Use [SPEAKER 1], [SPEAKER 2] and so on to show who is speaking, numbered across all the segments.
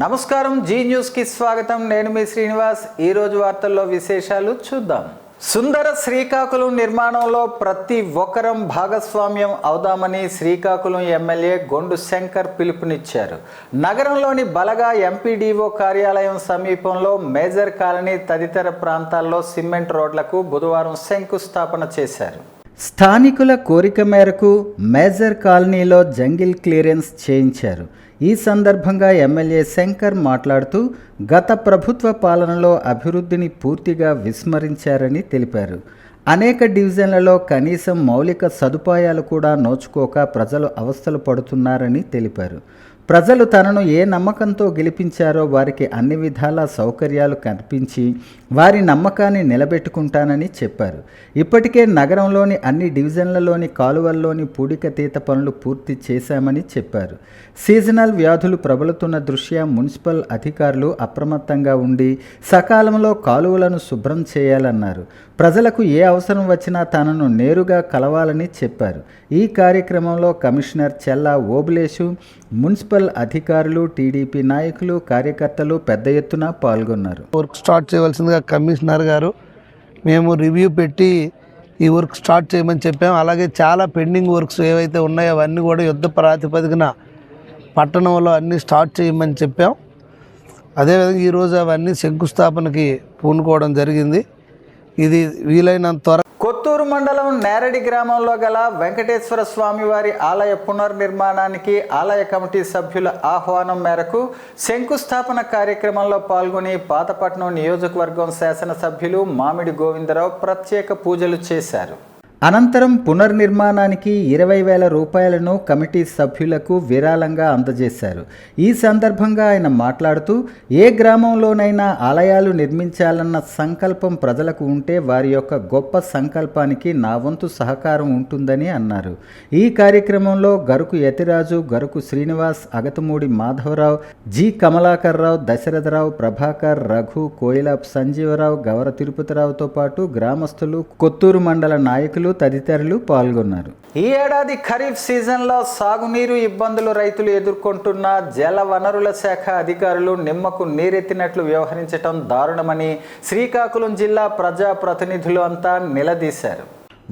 [SPEAKER 1] నమస్కారం, జీ న్యూస్కి స్వాగతం. నేను మీ శ్రీనివాస్. ఈరోజు వార్తల్లో విశేషాలు చూద్దాం. సుందర శ్రీకాకుళం నిర్మాణంలో ప్రతి ఒక్కరం భాగస్వామ్యం అవుదామని శ్రీకాకుళం ఎమ్మెల్యే గొండు శంకర్ పిలుపునిచ్చారు. నగరంలోని బలగా ఎంపీడీఓ కార్యాలయం సమీపంలో మేజర్ కాలనీ తదితర ప్రాంతాల్లో సిమెంట్ రోడ్లకు బుధవారం శంకుస్థాపన చేశారు. స్థానికుల కోరిక మేరకు మేజర్ కాలనీలో జంగిల్ క్లియరెన్స్ చేయించారు. ఈ సందర్భంగా ఎమ్మెల్యే శంకర్ మాట్లాడుతూ గత ప్రభుత్వ పాలనలో అభివృద్ధిని పూర్తిగా విస్మరించారని తెలిపారు. అనేక డివిజన్లలో కనీసం మౌలిక సదుపాయాలు కూడా నోచుకోక ప్రజలు అవస్థలు పడుతున్నారని తెలిపారు. ప్రజలు తనను ఏ నమ్మకంతో గెలిపించారో వారికి అన్ని విధాల సౌకర్యాలు కల్పించి వారి నమ్మకాన్ని నిలబెట్టుకుంటానని చెప్పారు. ఇప్పటికే నగరంలోని అన్ని డివిజన్లలోని కాలువల్లోని పూడికతీత పనులు పూర్తి చేశామని చెప్పారు. సీజనల్ వ్యాధులు ప్రబలుతున్న దృష్ట్యా మున్సిపల్ అధికారులు అప్రమత్తంగా ఉండి సకాలంలో కాలువలను శుభ్రం చేయాలన్నారు. ప్రజలకు ఏ అవసరం వచ్చినా తనను నేరుగా కలవాలని చెప్పారు. ఈ కార్యక్రమంలో కమిషనర్ చెల్లా ఓబులేషు, మున్సిపల్ అధికారులు, టీడీపీ నాయకులు, కార్యకర్తలు పెద్ద ఎత్తున పాల్గొన్నారు.
[SPEAKER 2] వర్క్ స్టార్ట్ చేయవలసిందిగా కమిషనర్ గారు మేము రివ్యూ పెట్టి ఈ వర్క్ స్టార్ట్ చేయమని చెప్పాము. అలాగే చాలా పెండింగ్ వర్క్స్ ఏవైతే ఉన్నాయో అవన్నీ కూడా యుద్ధ ప్రాతిపదికన పట్టణంలో అన్నీ స్టార్ట్ చేయమని చెప్పాం. అదేవిధంగా ఈరోజు అవన్నీ శంకుస్థాపనకి పూనుకోవడం జరిగింది. ఇది వీలైనంత త్వర
[SPEAKER 1] కొత్తూరు మండలం నేరడి గ్రామంలో గల వెంకటేశ్వర స్వామివారి ఆలయ పునర్నిర్మాణానికి ఆలయ కమిటీ సభ్యుల ఆహ్వానం మేరకు శంకుస్థాపన కార్యక్రమంలో పాల్గొని పాతపట్నం నియోజకవర్గం శాసనసభ్యులు మామిడి గోవిందరావు ప్రత్యేక పూజలు చేశారు. అనంతరం పునర్నిర్మాణానికి 20,000 రూపాయలను కమిటీ సభ్యులకు విరాళంగా అందజేశారు. ఈ సందర్భంగా ఆయన మాట్లాడుతూ ఏ గ్రామంలోనైనా ఆలయాలు నిర్మించాలన్న సంకల్పం ప్రజలకు ఉంటే వారి యొక్క గొప్ప సంకల్పానికి నా వంతు సహకారం ఉంటుందని అన్నారు. ఈ కార్యక్రమంలో గరుకు యతిరాజు, గరుకు శ్రీనివాస్, అగతమూడి మాధవరావు, జి కమలాకర్రావు, దశరథరావు, ప్రభాకర్, రఘు, కోయిలాప్ సంజీవరావు, గవర తిరుపతిరావుతో పాటు గ్రామస్తులు, కొత్తూరు మండల నాయకులు తదితరులు పాల్గొన్నారు. ఈ ఏడాది ఖరీఫ్ సీజన్లో సాగునీరు ఇబ్బందులు రైతులు ఎదుర్కొంటున్న జల వనరుల శాఖ అధికారులు నిమ్మకు నీరెత్తినట్లు వ్యవహరించడం దారుణమని శ్రీకాకుళం జిల్లా ప్రజాప్రతినిధులు అంతా నిలదీశారు.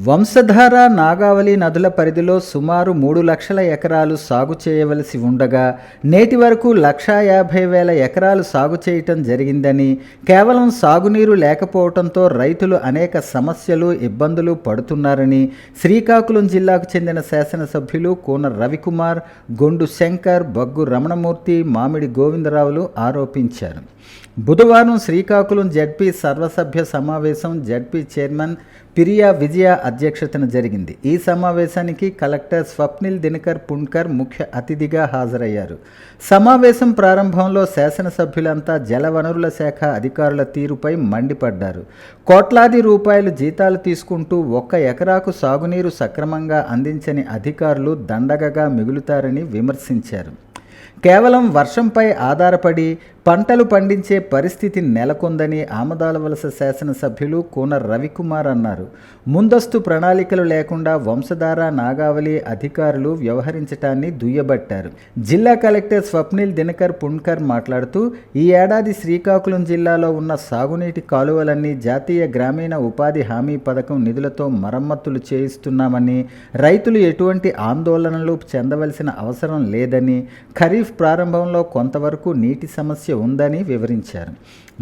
[SPEAKER 1] వంశధార, నాగావళి నదుల పరిధిలో సుమారు 3 లక్షల ఎకరాలు సాగు చేయవలసి ఉండగా నేటి వరకు 150,000 ఎకరాలు సాగు చేయటం జరిగిందని, కేవలం సాగునీరు లేకపోవడంతో రైతులు అనేక సమస్యలు, ఇబ్బందులు పడుతున్నారని శ్రీకాకుళం జిల్లాకు చెందిన శాసనసభ్యులు కూన రవికుమార్, గొండు శంకర్, బగ్గు రమణమూర్తి, మామిడి గోవిందరావులు ఆరోపించారు. బుధవారం శ్రీకాకుళం జడ్పీ సర్వసభ్య సమావేశం జడ్పీ చైర్మన్ పిరియా విజయ అధ్యక్షతన జరిగింది. ఈ సమావేశానికి కలెక్టర్ స్వప్నిల్ దినకర్ పుణ్కర్ ముఖ్య అతిథిగా హాజరయ్యారు. సమావేశం ప్రారంభంలో శాసనసభ్యులంతా జలవనరుల శాఖ అధికారుల తీరుపై మండిపడ్డారు. కోట్లాది రూపాయలు జీతాలు తీసుకుంటూ 1 ఎకరాకు సాగునీరు సక్రమంగా అందించని అధికారులు దండగగా మిగులుతారని విమర్శించారు. కేవలం వర్షంపై ఆధారపడి పంటలు పండించే పరిస్థితి నెలకొందని ఆమదాలవలస శాసనసభ్యులు కూన రవికుమార్ అన్నారు. ముందస్తు ప్రణాళికలు లేకుండా వంశధార, నాగావళి అధికారులు వ్యవహరించటాన్ని దుయ్యబట్టారు. జిల్లా కలెక్టర్ స్వప్నిల్ దినకర్ పుణ్కర్ మాట్లాడుతూ ఈ ఏడాది శ్రీకాకుళం జిల్లాలో ఉన్న సాగునీటి కాలువలన్నీ జాతీయ గ్రామీణ ఉపాధి హామీ పథకం నిధులతో మరమ్మతులు చేయిస్తున్నామని, రైతులు ఎటువంటి ఆందోళనలు చెందవలసిన అవసరం లేదని, ఖరీఫ్ ప్రారంభంలో కొంతవరకు నీటి సమస్య ఉందని వివరించారు.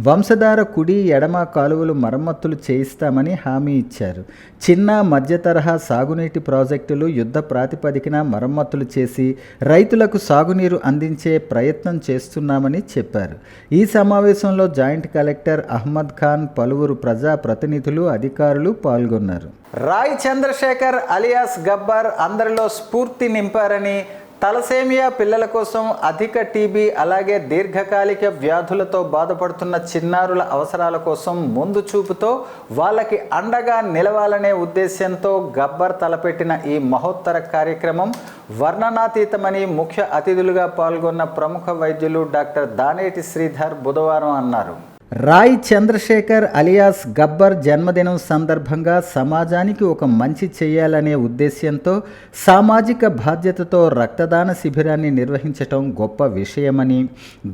[SPEAKER 1] వంశధార కుడి, ఎడమ కాలువలు మరమ్మతులు చేయిస్తామని హామీ ఇచ్చారు. చిన్న, మధ్య తరహా సాగునీటి ప్రాజెక్టులు యుద్ధ ప్రాతిపదికన మరమ్మతులు చేసి రైతులకు సాగునీరు అందించే ప్రయత్నం చేస్తున్నామని చెప్పారు. ఈ సమావేశంలో జాయింట్ కలెక్టర్ అహ్మద్ ఖాన్, పలువురు ప్రజా ప్రతినిధులు, అధికారులు పాల్గొన్నారు. రాయ్ చంద్రశేఖర్ అలియాస్ గబ్బర్ అందరిలో స్ఫూర్తి నింపారని, తలసేమియా పిల్లల కోసం, అధిక టీబీ అలాగే దీర్ఘకాలిక వ్యాధులతో బాధపడుతున్న చిన్నారుల అవసరాల కోసం ముందు చూపుతో వాళ్ళకి అండగా నిలవాలనే ఉద్దేశంతో గబ్బర్ తలపెట్టిన ఈ మహోత్తర కార్యక్రమం వర్ణనాతీతమని ముఖ్య అతిథులుగా పాల్గొన్న ప్రముఖ వైద్యులు డాక్టర్ దానేటి శ్రీధర్ బుధవారం అన్నారు. రాయ్ చంద్రశేఖర్ అలియాస్ గబ్బర్ జన్మదినం సందర్భంగా సమాజానికి ఒక మంచి చేయాలనే ఉద్దేశ్యంతో సామాజిక బాధ్యతతో రక్తదాన శిబిరాన్ని నిర్వహించటం గొప్ప విషయమని,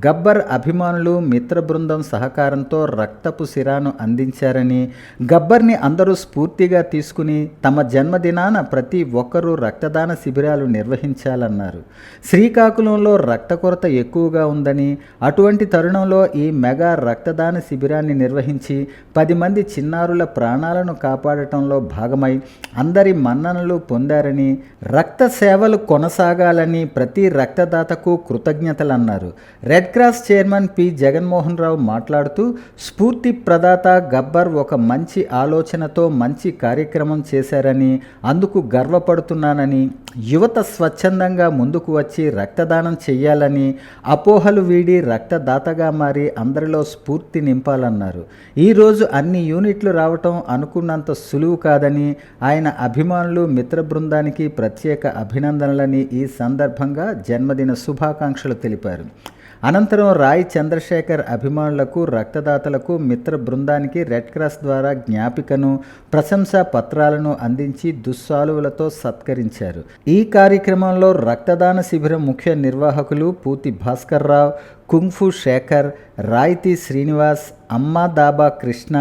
[SPEAKER 1] గబ్బర్ అభిమానులు మిత్ర బృందం సహకారంతో రక్తపు సిరాను అందించారని, గబ్బర్ని అందరూ స్ఫూర్తిగా తీసుకుని తమ జన్మదినాన ప్రతి ఒక్కరూ రక్తదాన శిబిరాలు నిర్వహించాలన్నారు. శ్రీకాకుళంలో రక్త కొరత ఎక్కువగా ఉందని, అటువంటి తరుణంలో ఈ మెగా రక్తదాన శిబిరాన్ని నిర్వహించి 10 మంది చిన్నారుల ప్రాణాలను కాపాడటంలో భాగమై అందరి మన్ననలు పొందారని, రక్త సేవలు కొనసాగాలని ప్రతి రక్తదాతకు కృతజ్ఞతలన్నారు. Red Cross chairman P Jaganmohan Rao మాట్లాడుతూ, స్ఫూర్తి ప్రదాత గబ్బర్ ఒక మంచి ఆలోచనతో మంచి కార్యక్రమం చేశారని, అందుకు గర్వపడుతున్నానని, యువత స్వచ్ఛందంగా ముందుకు వచ్చి రక్తదానం చేయాలని, అపోహలు వీడి రక్తదాతగా మారి అందరిలో స్ఫూర్తి నింపాలన్నారు. ఈరోజు అన్ని యూనిట్లు రావటం అనుకున్నంత సులువు కాదని, ఆయన అభిమానులు మిత్ర బృందానికి ప్రత్యేక అభినందనలని ఈ సందర్భంగా జన్మదిన శుభాకాంక్షలు తెలిపారు. అనంతరం రాయ్ చంద్రశేఖర్ అభిమానులకు, రక్తదాతలకు, మిత్ర బృందానికి రెడ్ క్రాస్ ద్వారా జ్ఞాపికను, ప్రశంసా పత్రాలను అందించి దుస్సాలువలతో సత్కరించారు. ఈ కార్యక్రమంలో రక్తదాన శిబిరం ముఖ్య నిర్వాహకులు పూతి భాస్కర్ రావు, కుంగ్ఫు శేఖర్, రాయితీ శ్రీనివాస్, అమ్మా దాబా కృష్ణ,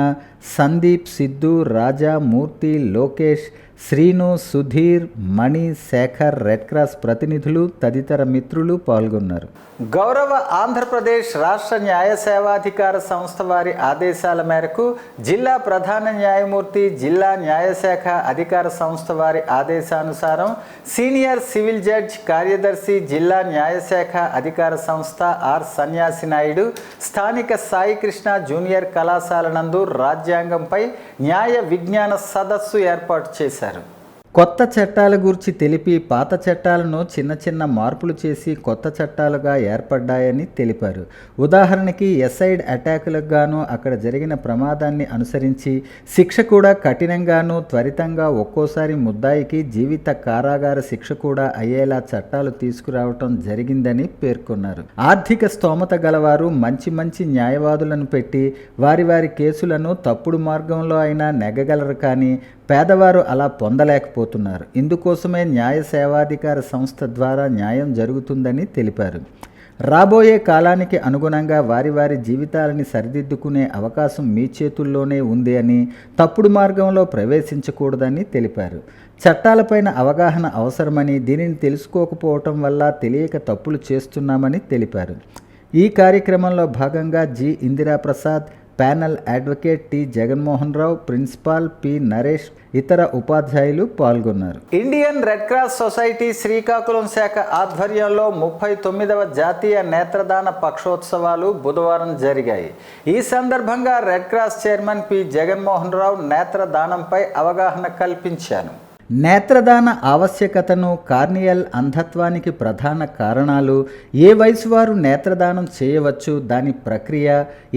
[SPEAKER 1] సందీప్, సిద్ధు, రాజా, మూర్తి, లోకేష్, శ్రీను, సుధీర్, మణి, శేఖర్, రెడ్ క్రాస్ ప్రతినిధులు తదితర మిత్రులు పాల్గొన్నారు. గౌరవ ఆంధ్రప్రదేశ్ రాష్ట్ర న్యాయ సేవాధికార సంస్థ వారి ఆదేశాల మేరకు జిల్లా ప్రధాన న్యాయమూర్తి, జిల్లా న్యాయశాఖ అధికార సంస్థ వారి ఆదేశానుసారం సీనియర్ సివిల్ జడ్జ్ కార్యదర్శి, జిల్లా న్యాయశాఖ అధికార సంస్థ ఆర్ సన్యాసి నాయుడు స్థానిక సాయికృష్ణ జూనియర్ కళాశాల నందు రాజ్యాంగంపై న్యాయ విజ్ఞాన సదస్సు ఏర్పాటు చేశారు. కొత్త చట్టాల గురించి తెలిపి పాత చట్టాలను చిన్న చిన్న మార్పులు చేసి కొత్త చట్టాలుగా ఏర్పడ్డాయని తెలిపారు. ఉదాహరణకి ఎసైడ్ అటాకులకు గాను అక్కడ జరిగిన ప్రమాదాన్ని అనుసరించి శిక్ష కూడా కఠినంగాను, త్వరితంగా ఒక్కోసారి ముద్దాయికి జీవిత కారాగార శిక్ష కూడా అయ్యేలా చట్టాలు తీసుకురావటం జరిగిందని పేర్కొన్నారు. ఆర్థిక స్తోమత గలవారు మంచి మంచి న్యాయవాదులను పెట్టి వారి వారి కేసులను తప్పుడు మార్గంలో అయినా నెగ్గగలరు, కానీ పేదవారు అలా పొందలేకపోతున్నారు. ఇందుకోసమే న్యాయ సేవాధికార సంస్థ ద్వారా న్యాయం జరుగుతుందని తెలిపారు. రాబోయే కాలానికి అనుగుణంగా వారి వారి జీవితాలని సరిదిద్దుకునే అవకాశం మీ చేతుల్లోనే ఉంది అని, తప్పుడు మార్గంలో ప్రవేశించకూడదని తెలిపారు. చట్టాలపైన అవగాహన అవసరమని, దీనిని తెలుసుకోకపోవటం వల్ల తెలియక తప్పులు చేస్తున్నామని తెలిపారు. ఈ కార్యక్రమంలో భాగంగా G Indiraprasad, panel advocate T Jaganmohan Rao, principal P Naresh, ఇతర ఉపాధ్యాయులు పాల్గొన్నారు. Indian Red Cross Society Srikakulam శాఖ ఆధ్వర్యంలో 39వ జాతీయ నేత్రదాన పక్షోత్సవాలు బుధవారం జరిగాయి. ఈ సందర్భంగా Red Cross chairman P Jaganmohan Rao నేత్రదానంపై అవగాహన కల్పించారు. నేత్రదాన ఆవశ్యకతను, కార్నియల్ అంధత్వానికి ప్రధాన కారణాలు, ఏ వయసు వారు నేత్రదానం చేయవచ్చు, దాని ప్రక్రియ,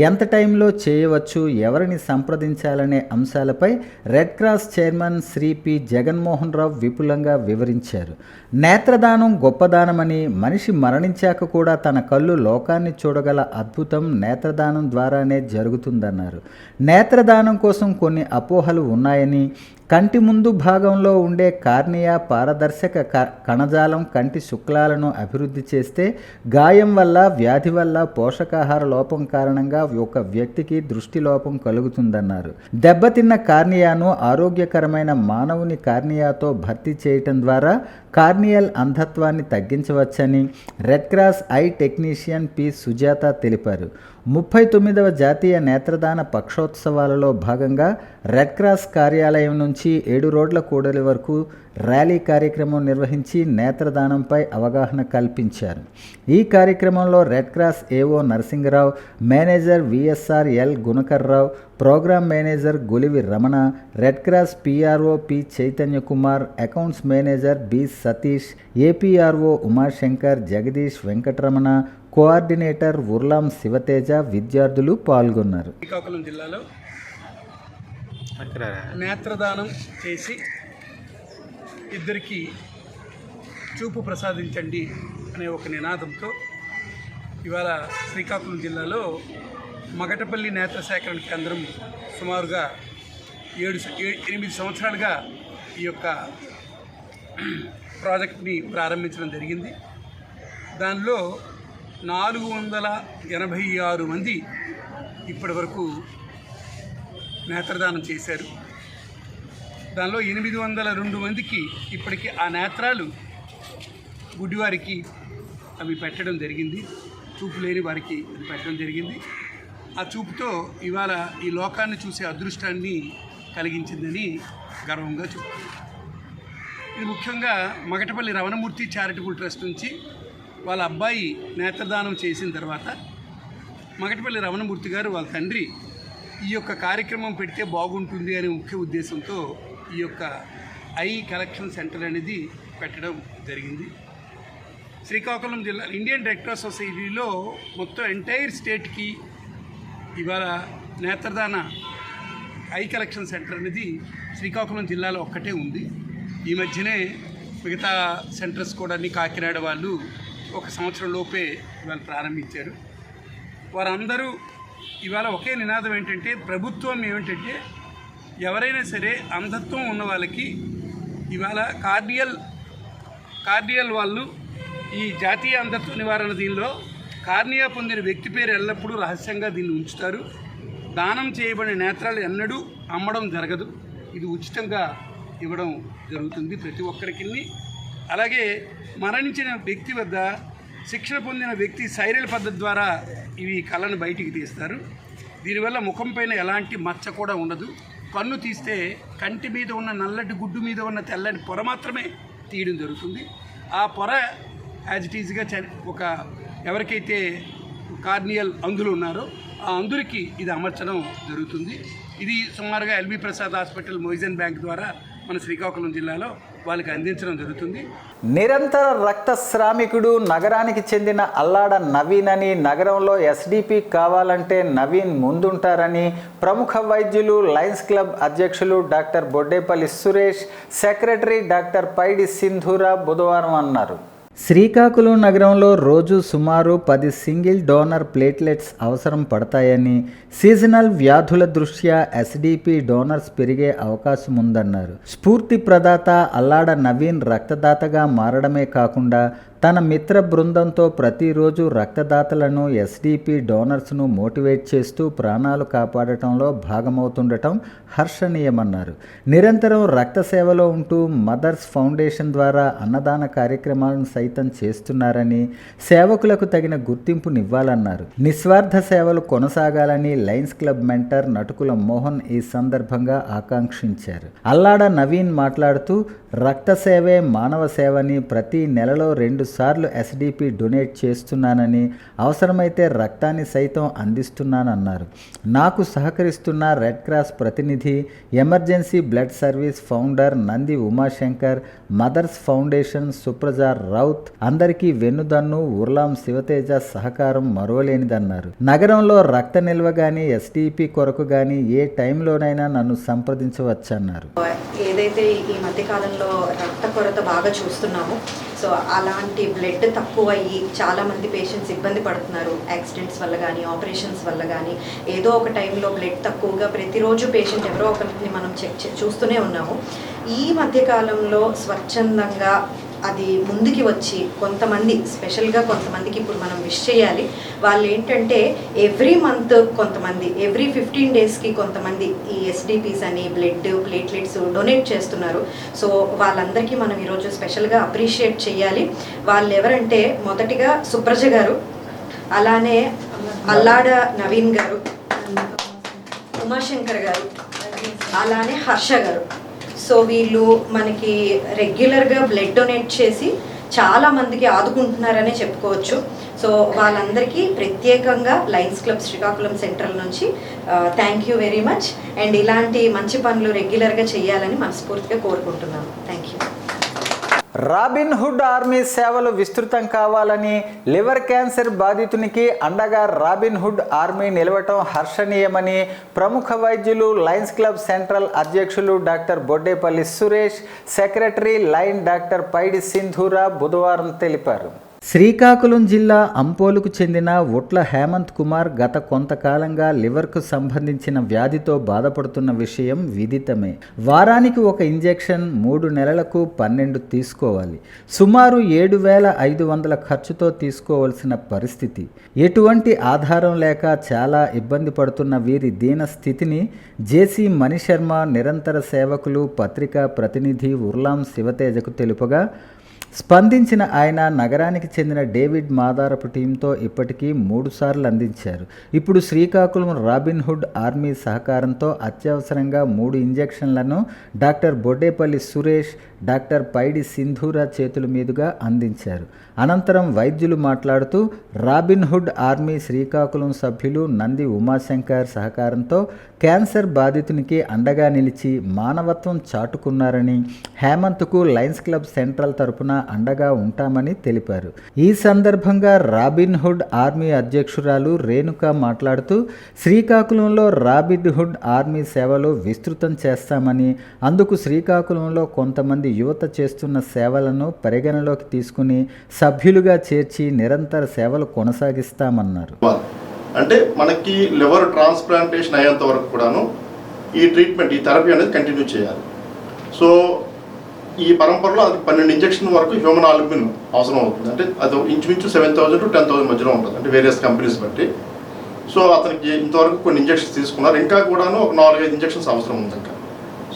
[SPEAKER 1] ఎంత టైంలో చేయవచ్చు, ఎవరిని సంప్రదించాలనే అంశాలపై Red Cross chairman Shri P Jaganmohan Rao విపులంగా వివరించారు. నేత్రదానం గొప్పదానమని, మనిషి మరణించాక కూడా తన కళ్ళు లోకాన్ని చూడగల అద్భుతం నేత్రదానం ద్వారానే జరుగుతుందన్నారు. నేత్రదానం కోసం కొన్ని అపోహలు ఉన్నాయని, కంటి ముందు భాగంలో ఉండే కార్నియా పారదర్శక కణజాలం కంటి శుక్లాలను అభివృద్ధి చేస్తే గాయం వల్ల, వ్యాధి వల్ల, పోషకాహార లోపం కారణంగా ఒక వ్యక్తికి దృష్టి లోపం కలుగుతుందన్నారు. దెబ్బతిన్న కార్నియాను ఆరోగ్యకరమైన మానవుని కార్నియాతో భర్తీ చేయటం ద్వారా కార్నియల్ అంధత్వాన్ని తగ్గించవచ్చని Red Cross eye technician P Sujatha తెలిపారు. 39వ జాతీయ నేత్రదాన పక్షోత్సవాలలో భాగంగా రెడ్ క్రాస్ కార్యాలయం నుంచి 7 రోడ్ల కూడలి వరకు ర్యాలీ కార్యక్రమం నిర్వహించి నేత్రదానంపై అవగాహన కల్పించారు. ఈ కార్యక్రమంలో Red Cross AO Narasingarao, manager VSR L Gunakarrao, programme manager Golivi Ramana, Red Cross PRO P Chaitanya Kumar, accounts manager B Satish, APRO Umashankar, Jagadish, Venkataramana, coordinator Urlam Sivateja, విద్యార్థులు పాల్గొన్నారు.
[SPEAKER 3] శ్రీకాకుళం జిల్లాలో నేత్రదానం చేసి ఇద్దరికి చూపు ప్రసాదించండి అనే ఒక నినాదంతో ఇవాళ శ్రీకాకుళం జిల్లాలో మగటపల్లి నేత్ర సేకరణ కేంద్రం సుమారుగా 8 సంవత్సరాలుగా ఈ యొక్క ప్రాజెక్ట్ని ప్రారంభించడం జరిగింది. దానిలో 486 మంది ఇప్పటి వరకు నేత్రదానం చేశారు. దానిలో 802 మందికి ఇప్పటికీ ఆ నేత్రాలు గుడ్డివారికి అవి పెట్టడం జరిగింది, చూపు లేని వారికి అది పెట్టడం జరిగింది. ఆ చూపుతో ఇవాళ ఈ లోకాన్ని చూసే అదృష్టాన్ని కలిగించిందని గర్వంగా చెప్తుంది. ఇది ముఖ్యంగా మగటపల్లి రమణమూర్తి చారిటబుల్ ట్రస్ట్ నుంచి వాళ్ళ అబ్బాయి నేత్రదానం చేసిన తర్వాత మగటపల్లి రమణమూర్తి గారు వాళ్ళ తండ్రి ఈ యొక్క కార్యక్రమం పెడితే బాగుంటుంది అనే ముఖ్య ఉద్దేశంతో ఈ యొక్క ఐ కలెక్షన్ సెంటర్ అనేది పెట్టడం జరిగింది. శ్రీకాకుళం జిల్లా ఇండియన్ రెడ్ క్రాస్ సొసైటీలో మొత్తం ఎంటైర్ స్టేట్కి ఇవాళ నేత్రదాన ఐ కలెక్షన్ సెంటర్ అనేది శ్రీకాకుళం జిల్లాలో ఒక్కటే ఉంది. ఈ మధ్యనే మిగతా సెంటర్స్ కూడా కాకినాడ వాళ్ళు 1 సంవత్సరం లోపే ఇవాళ ప్రారంభించారు. వారందరూ ఇవాళ ఒకే నినాదం ఏంటంటే, ప్రభుత్వం ఏమిటంటే ఎవరైనా సరే అంధత్వం ఉన్న వాళ్ళకి ఇవాళ కార్డియల్ వాళ్ళు ఈ జాతీయ అంధత్వ నివారణ దీనిలో కార్నియా పొందిన వ్యక్తి పేరు ఎల్లప్పుడూ రహస్యంగా దీన్ని ఉంచుతారు. దానం చేయబడిన నేత్రాలు ఎన్నడూ అమ్మడం జరగదు, ఇది ఉచితంగా ఇవ్వడం జరుగుతుంది ప్రతి ఒక్కరికి. అలాగే మరణించిన వ్యక్తి వద్ద శిక్షణ పొందిన వ్యక్తి సైరల్ పద్ధతి ద్వారా ఇవి కళ్ళను బయటికి తీస్తారు. దీనివల్ల ముఖం పైన ఎలాంటి మచ్చ కూడా ఉండదు. కన్ను తీస్తే కంటి మీద ఉన్న నల్లటి గుడ్డు మీద ఉన్న తెల్లని పొర మాత్రమే తీయడం జరుగుతుంది. ఆ పొర యాజ్ ఇట్ ఈజ్గా ఒక ఎవరికైతే కార్నియల్ అంధులు ఉన్నారో ఆ అంధులకి ఇది అమర్చడం జరుగుతుంది. ఇది సుమారుగా ఎల్బీ ప్రసాద్ హాస్పిటల్ మొయిజన్ బ్యాంక్ ద్వారా మన శ్రీకాకుళం జిల్లాలో వాళ్ళకి అందించడం జరుగుతుంది.
[SPEAKER 1] నిరంతర రక్తశ్రామికుడు నగరానికి చెందిన అల్లాడ నవీన్ అని, నగరంలో ఎస్డిపి కావాలంటే నవీన్ ముందుంటారని ప్రముఖ వైద్యులు లయన్స్ క్లబ్ అధ్యక్షులు doctor Boddepalli Suresh, secretary doctor Paidi Sindhura బుధవారం అన్నారు. శ్రీకాకుళం నగరంలో రోజు సుమారు 10 సింగిల్ డోనర్ ప్లేట్లెట్స్ అవసరం పడతాయని, సీజనల్ వ్యాధుల దృష్ట్యా ఎస్డిపి డోనర్స్ పెరిగే అవకాశం ఉందన్నారు. స్ఫూర్తి ప్రదాత అల్లాడ నవీన్ రక్తదాతగా మారడమే కాకుండా తన మిత్ర బృందంతో ప్రతిరోజు రక్తదాతలను ఎస్డిపి డోనర్స్ను మోటివేట్ చేస్తూ ప్రాణాలు కాపాడటంలో భాగమవుతుండటం హర్షణీయమన్నారు. నిరంతరం రక్త సేవలో ఉంటూ మదర్స్ ఫౌండేషన్ ద్వారా అన్నదాన కార్యక్రమాలను సైతం చేస్తున్నారని, సేవకులకు తగిన గుర్తింపునివ్వాలన్నారు. నిస్వార్థ సేవలు కొనసాగాలని Lions club mentor Natukula Mohan ఈ సందర్భంగా ఆకాంక్షించారు. అల్లాడ నవీన్ మాట్లాడుతూ రక్త సేవే మానవ సేవని, ప్రతి నెలలో 2 సార్లు ఎస్డిపి డొనేట్ చేస్తున్నానని, అవసరమైతే రక్తాన్ని సైతం అందిస్తున్నానన్నారు. నాకు సహకరిస్తున్న రెడ్ క్రాస్ ప్రతినిధి, emergency blood service founder Nandi Umashankar, Mothers Foundation Supraja Raut అందరికీ వెన్నుదన్ను ఉర్లాం శివతేజ సహకారం మరోలేనిదన్నారు. నగరంలో రక్త నిల్వ కానీ ఎస్డిపి కొరకు కానీ ఏ టైంలోనైనా నన్ను సంప్రదించవచ్చన్నారు.
[SPEAKER 4] ఏదైతే ఈ మధ్య కాలంలో రక్త కొరత బాగా చూస్తున్నామో, సో అలాంటి బ్లడ్ తక్కువ అయ్యి చాలామంది పేషెంట్స్ ఇబ్బంది పడుతున్నారు. యాక్సిడెంట్స్ వల్ల కానీ, ఆపరేషన్స్ వల్ల కానీ, ఏదో ఒక టైంలో బ్లడ్ తక్కువగా ప్రతిరోజు పేషెంట్ ఎవరో ఒకరిని మనం చూస్తూనే ఉన్నాము. ఈ మధ్యకాలంలో స్వచ్ఛందంగా అది ముందుకి వచ్చి కొంతమంది, స్పెషల్గా కొంతమందికి ఇప్పుడు మనం విష్ చేయాలి. వాళ్ళు ఏంటంటే ఎవ్రీ మంత్ కొంతమంది, ఎవ్రీ 15 డేస్కి కొంతమంది ఈ ఎస్డిపిస్ అని బ్లడ్ ప్లేట్లెట్స్ డొనేట్ చేస్తున్నారు. సో వాళ్ళందరికీ మనం ఈరోజు స్పెషల్గా అప్రిషియేట్ చేయాలి. వాళ్ళు ఎవరంటే మొదటిగా సుప్రజ గారు, అలానే అల్లాడ నవీన్ గారు, ఉమాశంకర్ గారు, అలానే హర్ష గారు. సో వీళ్ళు మనకి రెగ్యులర్గా బ్లడ్ డొనేట్ చేసి చాలా మందికి ఆదుకుంటున్నారనే చెప్పుకోవచ్చు. సో వాళ్ళందరికీ ప్రత్యేకంగా లయన్స్ క్లబ్ శ్రీకాకుళం సెంట్రల్ నుంచి thank you very much. And ఇలాంటి మంచి పనులు రెగ్యులర్గా చేయాలని మనస్ఫూర్తిగా కోరుకుంటున్నాను. Thank you.
[SPEAKER 1] Robin Hood army సేవలు విస్తృతం కావాలని, లివర్ క్యాన్సర్ బాధితునికి అండగా రాబిన్ హుడ్ ఆర్మీ నిలవటం హర్షణీయమని ప్రముఖ వైద్యులు లయన్స్ క్లబ్ సెంట్రల్ అధ్యక్షులు doctor Boddepalli Suresh, secretary lion doctor Paidi Sindhura బుధవారం తెలిపారు. శ్రీకాకుళం జిల్లా అంపోలుకు చెందిన ఉట్ల హేమంత్ కుమార్ గత కొంతకాలంగా లివర్కు సంబంధించిన వ్యాధితో బాధపడుతున్న విషయం విదితమే. వారానికి ఒక ఇంజెక్షన్, 3 నెలలకు 12 తీసుకోవాలి. సుమారు 7,500 ఖర్చుతో తీసుకోవాల్సిన పరిస్థితి. ఎటువంటి ఆధారం లేక చాలా ఇబ్బంది పడుతున్న వీరి దీన స్థితిని జేసీ మణిశర్మ, నిరంతర సేవకులు, పత్రికా ప్రతినిధి ఉర్లాం శివతేజకు తెలుపగా స్పందించిన ఆయన నగరానికి చెందిన డేవిడ్ మాదారపు టీంతో ఇప్పటికీ 3 సార్లు అందించారు. ఇప్పుడు శ్రీకాకుళం రాబిన్హుడ్ ఆర్మీ సహకారంతో అత్యవసరంగా 3 ఇంజెక్షన్లను డాక్టర్ బొడ్డేపల్లి సురేష్, డాక్టర్ పైడి సింధూర చేతుల మీదుగా అందించారు. అనంతరం వైద్యులు మాట్లాడుతూ రాబిన్హుడ్ ఆర్మీ శ్రీకాకుళం సభ్యులు నంది ఉమాశంకర్ సహకారంతో క్యాన్సర్ బాధితునికి అండగా నిలిచి మానవత్వం చాటుకున్నారని, హేమంత్కు లయన్స్ క్లబ్ సెంట్రల్ తరపున అండగా ఉంటామని తెలిపారు. ఈ సందర్భంగా రాబిన్హుడ్ ఆర్మీ అధ్యక్షురాలు రేణుక మాట్లాడుతూ శ్రీకాకుళంలో రాబిన్హుడ్ ఆర్మీ సేవలు విస్తృతం చేస్తామని, అందుకు శ్రీకాకుళంలో కొంతమంది యువత చేస్తున్న సేవలను పరిగణలోకి తీసుకుని సభ్యులుగా చేర్చి నిరంతర సేవలు కొనసాగిస్తామన్నారు.
[SPEAKER 5] అంటే మనకి లివర్ ట్రాన్స్ప్లాంటేషన్ అయ్యేంత వరకు కూడాను ఈ ట్రీట్మెంట్, ఈ థెరపీ అనేది కంటిన్యూ చేయాలి. సో ఈ పరంపరలో అది 12 ఇంజెక్షన్ వరకు హ్యూమన్ ఆల్బిన్ అవసరం అవుతుంది. అంటే అది ఇంచుమించు 7,000 to 10,000 మధ్యలో ఉంటుంది, అంటే వేరియస్ కంపెనీస్ బట్టి. సో అతనికి ఇంతవరకు కొన్ని ఇంజెక్షన్స్ తీసుకున్నారు, ఇంకా కూడాను ఒక 4-5 ఇంజెక్షన్స్ అవసరం ఉంది ఇంకా.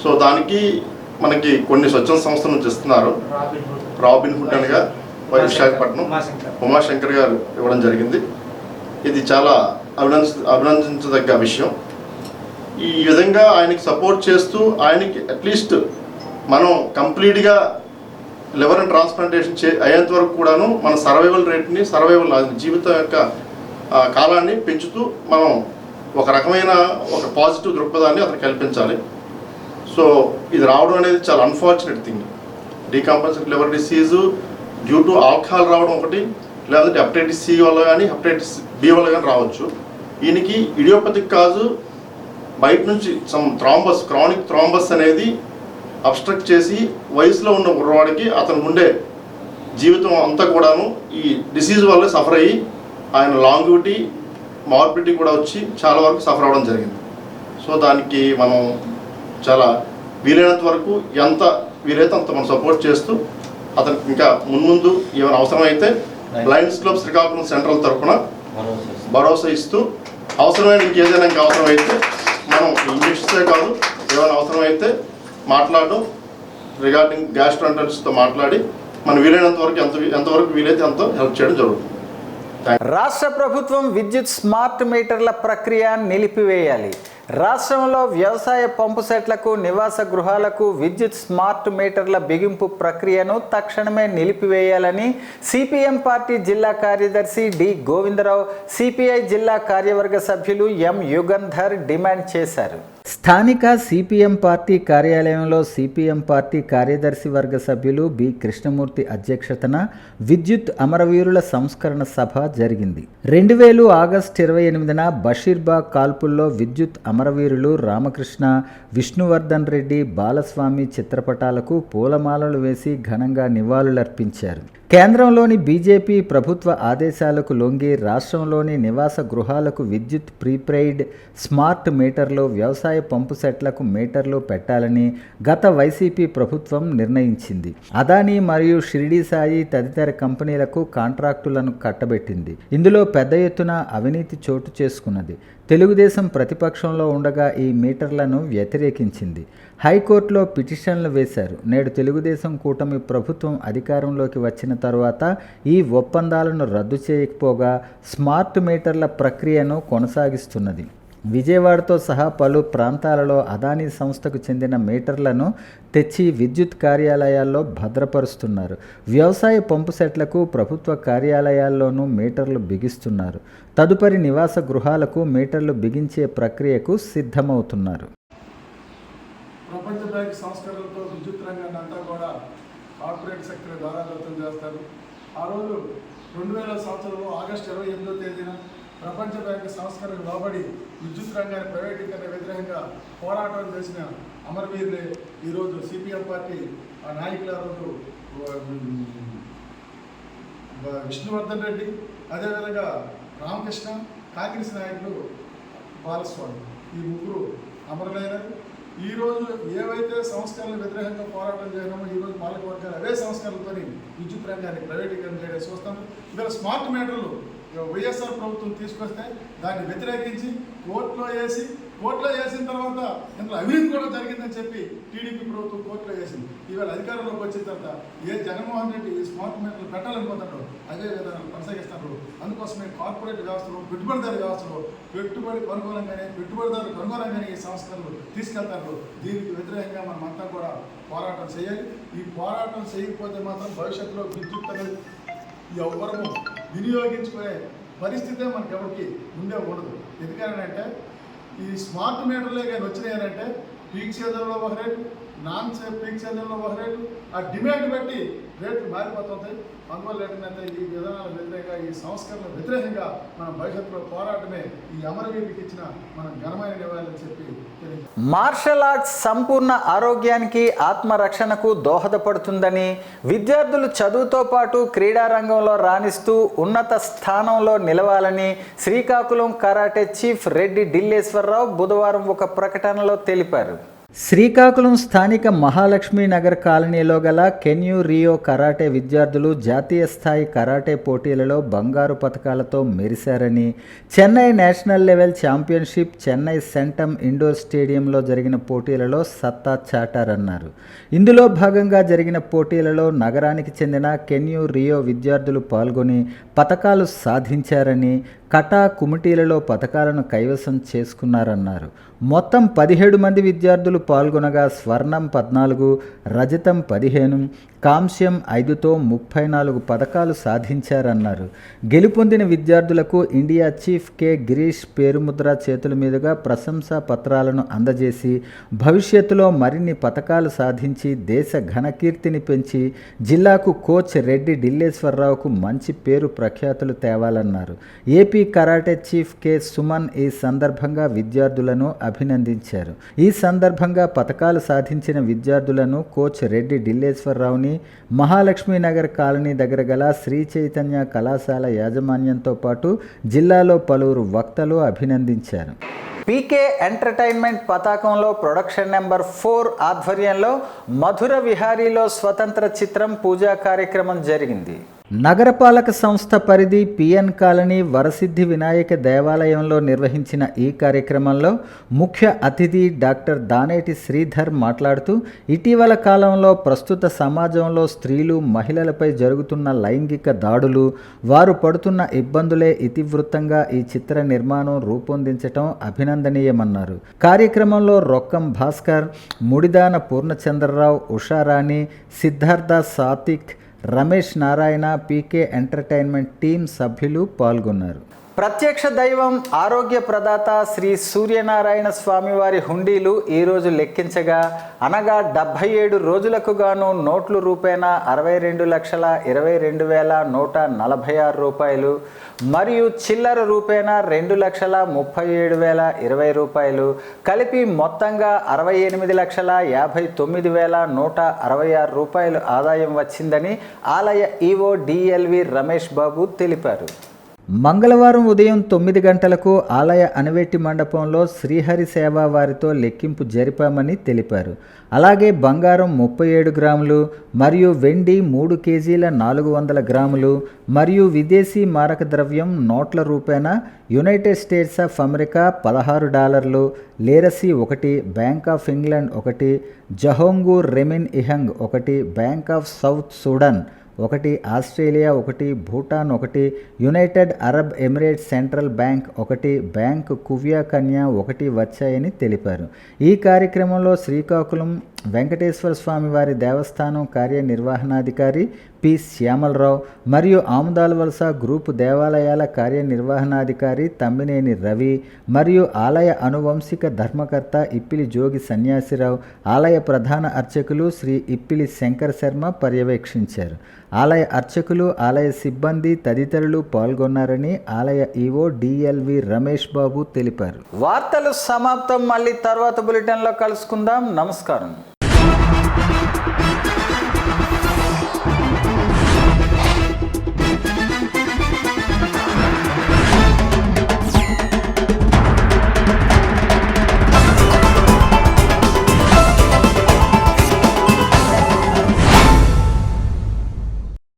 [SPEAKER 5] సో దానికి మనకి కొన్ని స్వచ్ఛంద సంస్థల నుంచి ఇస్తున్నారు. రాబిన్హుడ్ అనగా విశాఖపట్నం ఉమాశంకర్ గారు ఇవ్వడం జరిగింది. ఇది చాలా అభినందించదగ్గ విషయం. ఈ విధంగా ఆయనకి సపోర్ట్ చేస్తూ ఆయనకి అట్లీస్ట్ మనం కంప్లీట్గా లివర్ ట్రాన్స్ప్లాంటేషన్ అయ్యేంత వరకు కూడాను మన సర్వైవల్ రేట్ని, జీవితం యొక్క కాలాన్ని పెంచుతూ మనం ఒక రకమైన ఒక పాజిటివ్ దృక్పథాన్ని అతను కల్పించాలి. సో ఇది రావడం అనేది చాలా unfortunate thing. Decompensated liver disease due to alcohol రావడం ఒకటి, లేదంటే హెపటైటిస్ సి వల్ల కానీ హెపటైటిస్ బి వల్ల కానీ రావచ్చు. ఈయనకి ఇడియోపతిక్ కాజు బయట నుంచి థ్రాంబస్, క్రానిక్ థ్రాంబస్ అనేది అబ్స్ట్రక్ట్ చేసి వయసులో ఉన్న కుర్రవాడికి అతను ఉండే జీవితం అంతా కూడాను ఈ డిసీజ్ వల్ల సఫర్ అయ్యి ఆయన లాంగివిటీ, మార్బిడిటీ కూడా వచ్చి చాలా వరకు సఫర్ అవ్వడం జరిగింది. సో దానికి మనం చాలా వీలైనంత వరకు ఎంత వీలైతే అంత మనం సపోర్ట్ చేస్తూ అతనికి ఇంకా మున్ముందు ఏమైనా అవసరమైతే లయన్స్ క్లబ్ శ్రీకాకుళం సెంట్రల్ తరఫున భరోసా ఇస్తూ అవసరమైన ఇంకేదైనా ఇంకా అవసరమైతే మనం ఇంజక్షన్సే కాదు ఏమైనా అవసరమైతే మాట్లాడడం, రిగార్డింగ్ గ్యాస్ట్రోఎంటరాలజిస్ట్తో మాట్లాడి మనం వీలైనంత వరకు ఎంతవరకు వీలైతే అంత హెల్ప్ చేయడం జరుగుతుంది.
[SPEAKER 1] రాష్ట్ర ప్రభుత్వం విద్యుత్ స్మార్ట్ మీటర్ల ప్రక్రియ నిలిపివేయాలి. రాష్ట్రంలో వ్యవసాయ పంపు సెట్లకు, నివాస గృహాలకు విద్యుత్ స్మార్ట్ మీటర్ల బిగింపు ప్రక్రియను తక్షణమే నిలిపివేయాలని సిపిఎం పార్టీ జిల్లా కార్యదర్శి డి గోవిందరావు, సిపిఐ జిల్లా కార్యవర్గ సభ్యులు ఎం యుగంధర్ డిమాండ్ చేశారు. స్థానిక సిపిఎం పార్టీ కార్యాలయంలో సిపిఎం పార్టీ కార్యదర్శి వర్గ సభ్యులు బి కృష్ణమూర్తి అధ్యక్షతన విద్యుత్ అమరవీరుల సంస్కరణ సభ జరిగింది. 2000 ఆగస్టు 28న బషీర్బాగ్ కాల్పుల్లో విద్యుత్ అమరవీరులు రామకృష్ణ, విష్ణువర్ధన్ రెడ్డి, బాలస్వామి చిత్రపటాలకు పూలమాలలు వేసి ఘనంగా నివాళులర్పించారు. కేంద్రంలోని బీజేపీ ప్రభుత్వ ఆదేశాలకు లొంగి రాష్ట్రంలోని నివాస గృహాలకు విద్యుత్ ప్రీపెయిడ్ స్మార్ట్ మీటర్లు, వ్యవసాయ పంపు సెట్లకు మీటర్లు పెట్టాలని గత వైసీపీ ప్రభుత్వం నిర్ణయించింది. అదానీ మరియు షిరిడి సాయి తదితర కంపెనీలకు కాంట్రాక్టులను కట్టబెట్టింది. ఇందులో పెద్ద ఎత్తున అవినీతి చోటు చేసుకున్నది. తెలుగుదేశం ప్రతిపక్షంలో ఉండగా ఈ మీటర్లను వ్యతిరేకించింది. హైకోర్టులో పిటిషన్లు వేశారు. నేడు తెలుగుదేశం కూటమి ప్రభుత్వం అధికారంలోకి వచ్చిన తరువాత ఈ ఒప్పందాలను రద్దు చేయకపోగా స్మార్ట్ మీటర్ల ప్రక్రియను కొనసాగిస్తున్నది. విజయవాడతో సహా పలు ప్రాంతాలలో అదానీ సంస్థకు చెందిన మీటర్లను తెచ్చి విద్యుత్ కార్యాలయాల్లో భద్రపరుస్తున్నారు. వ్యవసాయ పంపు సెట్లకు ప్రభుత్వ కార్యాలయాల్లోనూ మీటర్లు బిగిస్తున్నారు. తదుపరి నివాస గృహాలకు మీటర్లు బిగించే ప్రక్రియకు సిద్ధమవుతున్నారు.
[SPEAKER 6] ప్రపంచ బ్యాంక్ సంస్కరణలతో విద్యుత్ రంగాన్ని అంతా కూడా కార్పొరేట్ సెక్టర్ ద్వారా దత్తత చేస్తారు. ఆ రోజు 2000 సంవత్సరంలో ఆగస్టు 28వ తేదీన ప్రపంచ బ్యాంక్ సంస్కరణకు లోబడి విద్యుత్ రంగాన్ని ప్రైవేటీకరణ వ్యతిరేకంగా పోరాటం చేసిన అమరవీరులే ఈరోజు సిపిఎం పార్టీ ఆ నాయకుల రోజు విష్ణువర్ధన్ రెడ్డి, అదేవిధంగా రామకృష్ణ, కాంగ్రెస్ నాయకులు బాలస్వామి, ఈ ముగ్గురు అమరులైనారు. ఈరోజు ఏవైతే సంస్కరణలు వ్యతిరేకంగా పోరాటం చేయడమో ఈరోజు పాలక వర్గాలు అవే సంస్కరణలతో విద్యుత్ రంగాన్ని ప్రైవేటీకరణ చేయడం చూస్తాము. ఇవాళ స్మార్ట్ మీటర్లు వైఎస్ఆర్ ప్రభుత్వం తీసుకొస్తే దాన్ని వ్యతిరేకించి కోర్టులో వేసిన తర్వాత ఇందులో అవినీతి కూడా జరిగిందని చెప్పి టీడీపీ ప్రభుత్వం కోర్టులో వేసింది. ఇవాళ అధికారంలోకి వచ్చిన తర్వాత జగన్మోహన్ రెడ్డి ఈ స్మార్ట్ మీటర్లు పెట్టాలనుకుంటున్నారు, అదే విధానం కొనసాగిస్తున్నారు. అందుకోసమే కార్పొరేట్ వ్యవస్థలో, పెట్టుబడిదారు వ్యవస్థలో పెట్టుబడిదారులకు అనుగుణంగానే ఈ సంస్కరణలు తీసుకెళ్తారు. దీనికి వ్యతిరేకంగా మనమంతా కూడా పోరాటం చేయాలి. ఈ పోరాటం చేయకపోతే మాత్రం భవిష్యత్తులో విద్యుత్ అనేది ఎవరము వినియోగించుకునే పరిస్థితే మనకి ఎవరికి ఉండదు. ఎందుకనంటే ఈ స్మార్ట్ మీటర్లే కానీ వచ్చినాయనంటే పీక్ సీజన్లో ఒక రేటు, నాన్ పీక్ సీజన్లో ఒక రేటు, ఆ డిమాండ్ బట్టి రేట్లు మారిపోతుంటాయి. అందువల్ల ఏంటంటే ఈ విధానాల వ్యతిరేకంగా, ఈ సంస్కరణ వ్యతిరేకంగా మన భవిష్యత్తులో పోరాటమే ఈ అమరవీరుడికి ఇచ్చిన మనం ఘనమైన నివాళులని చెప్పి తెలియదు.
[SPEAKER 1] మార్షల్ ఆర్ట్స్ సంపూర్ణ ఆరోగ్యానికి, ఆత్మరక్షణకు దోహదపడుతుందని, విద్యార్థులు చదువుతో పాటు క్రీడా రంగంలో రాణిస్తూ ఉన్నత స్థానంలో నిలవాలని శ్రీకాకుళం కరాటే చీఫ్ రెడ్డి ఢిల్లేశ్వరరావు బుధవారం ఒక ప్రకటనలో తెలిపారు. శ్రీకాకుళం స్థానిక మహాలక్ష్మి నగర్ కాలనీలో గల కెన్యూ రియో కరాటే విద్యార్థులు జాతీయ స్థాయి కరాటే పోటీలలో బంగారు పతకాలతో మెరిశారని, Chennai national level championship Chennai సెంటమ్ ఇండోర్ స్టేడియంలో జరిగిన పోటీలలో సత్తా చాటారన్నారు. ఇందులో భాగంగా జరిగిన పోటీలలో నగరానికి చెందిన కెన్యూ రియో విద్యార్థులు పాల్గొని పతకాలు సాధించారని, కటా కుమిటీలలో పతకాలను కైవసం చేసుకున్నారన్నారు. మొత్తం 17 మంది విద్యార్థులు పాల్గొనగా స్వర్ణం 14, రజతం 15, కాంస్యం 5తో 34 పతకాలు సాధించారన్నారు. గెలుపొందిన విద్యార్థులకు ఇండియా చీఫ్ కె గిరీష్ పేరుముద్ర చేతుల మీదుగా ప్రశంసా పత్రాలను అందజేసి భవిష్యత్తులో మరిన్ని పతకాలు సాధించి దేశ ఘనకీర్తిని పెంచి జిల్లాకు కోచ్ రెడ్డి ఢిల్లేశ్వరరావుకు మంచి పేరు ప్రఖ్యాతులు తేవాలన్నారు. AP karate chief K Suman ఈ సందర్భంగా విద్యార్థులను అభినందించారు. ఈ సందర్భంగా పతకాలు సాధించిన విద్యార్థులను కోచ్ రెడ్డి ఢిల్లేశ్వరరావుని మహాలక్ష్మి నగర్ కాలనీ దగ్గర గల శ్రీ చైతన్య కళాశాల యాజమాన్యంతో పాటు జిల్లాలో పలువురు వక్తలు అభినందించారు. పీకే ఎంటర్టైన్మెంట్ పతాకంలో ప్రొడక్షన్ నెంబర్ 4 ఆధ్వర్యంలో మధుర విహారీలో స్వతంత్ర చిత్రం పూజా కార్యక్రమం జరిగింది. నగరపాలక సంస్థ పరిధి పిఎన్ కాలనీ వరసిద్ధి వినాయక దేవాలయంలో నిర్వహించిన ఈ కార్యక్రమంలో ముఖ్య అతిథి డాక్టర్ దానేటి శ్రీధర్ మాట్లాడుతూ ఇటీవల కాలంలో ప్రస్తుత సమాజంలో స్త్రీలు, మహిళలపై జరుగుతున్న లైంగిక దాడులు, వారు పడుతున్న ఇబ్బందులే ఇతివృత్తంగా ఈ చిత్ర నిర్మాణం రూపొందించటం అభినందనీయమన్నారు. కార్యక్రమంలో Rokkam Bhaskar, Mudidana Purnachandrarao, Usharani, Siddhartha Satvik, Ramesh Narayana, PK Entertainment team సభ్యులు పాల్గొన్నారు. ప్రత్యక్ష దైవం ఆరోగ్య ప్రదాత శ్రీ సూర్యనారాయణ స్వామివారి హుండీలు ఈరోజు లెక్కించగా అనగా 77 రోజులకు గాను నోట్లు రూపేణా 62,22,146 రూపాయలు మరియు చిల్లర రూపేణా 2,37,020 రూపాయలు కలిపి మొత్తంగా 68,59,166 రూపాయలు ఆదాయం వచ్చిందని ఆలయ ఈవో డిఎల్వి రమేష్ బాబు తెలిపారు. మంగళవారం ఉదయం 9 గంటలకు ఆలయ అణివెట్టి మండపంలో శ్రీహరి సేవ వారితో లెక్కింపు జరిపామని తెలిపారు. అలాగే బంగారం 37 గ్రాములు మరియు వెండి 3 కేజీల 400 గ్రాములు మరియు విదేశీ మారక ద్రవ్యం నోట్ల రూపేణా యునైటెడ్ స్టేట్స్ ఆఫ్ అమెరికా $16, లేరసీ 1, Bank of England 1, Zhongguo Renmin Yinhang 1, Bank of South Sudan 1, Australia 1, Bhutan 1, United Arab Emirates Central Bank 1, bank కువ్యా కన్యా 1 వచ్చాయని తెలిపారు. ఈ కార్యక్రమంలో శ్రీకాకుళం వెంకటేశ్వర స్వామి వారి దేవస్థానం కార్యనిర్వహణాధికారి పి శ్యామలరావు మరియు ఆముదాలవలస గ్రూపు దేవాలయాల కార్యనిర్వహణాధికారి తమ్మినేని రవి మరియు ఆలయ అనువంశిక ధర్మకర్త ఇప్పిలి జోగి సన్యాసిరావు, ఆలయ ప్రధాన అర్చకులు శ్రీ ఇప్పిలి శంకర్ శర్మ పర్యవేక్షించారు. ఆలయ అర్చకులు, ఆలయ సిబ్బంది తదితరులు పాల్గొన్నారని ఆలయ ఈవో డిఎల్వి రమేష్ బాబు తెలిపారు. వార్తలు సమాప్తం. మళ్ళీ తర్వాత బులెటిన్లో కలుసుకుందాం. నమస్కారం.